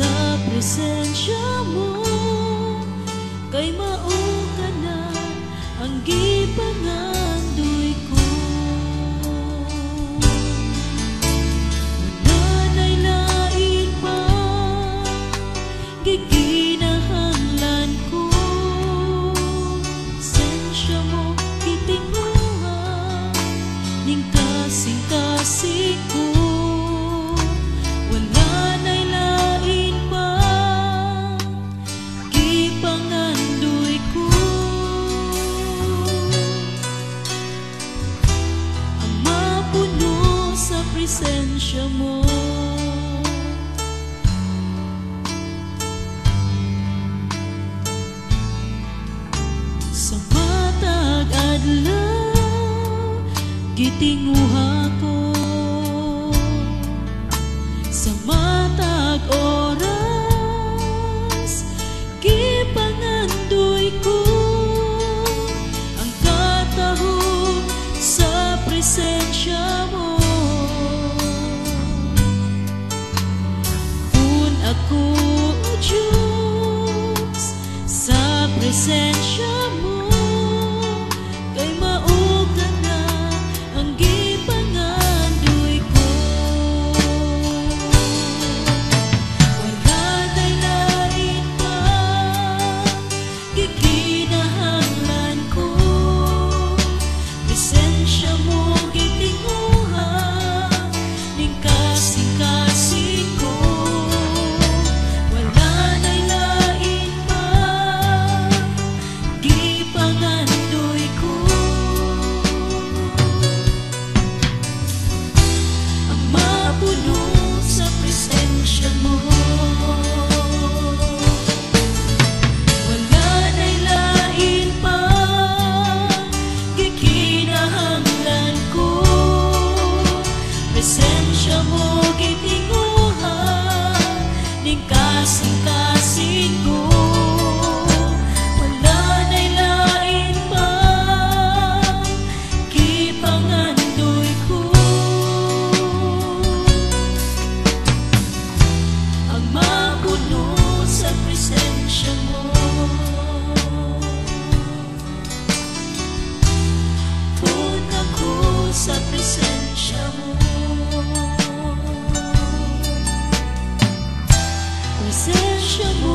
sa presensya mo, kay mao ka na ang gipangandoy ko. Wala na'y lain pa giginahanglan ko, presensya mo gitinguha ning kasing-kasing ko. Presensya mo, sa matag adlaw gitinguha ko, sa matag oras gipangandoy ko ang katahog sa presensya mo. Ako, Diyos, sa presensya mo, kay mao ka na ang gipangandoy ko. Wala na'y lain pa gikinahanglan ko, presensya mo gitinguha ning kasing-kasing ko. Presensya mo gitinguha ning kasing-kasing ko. Wala na'y lain pa gipangandoy ko. Ang mapuno sa presensya mo, puno ako sa presensya mo. Presensya mo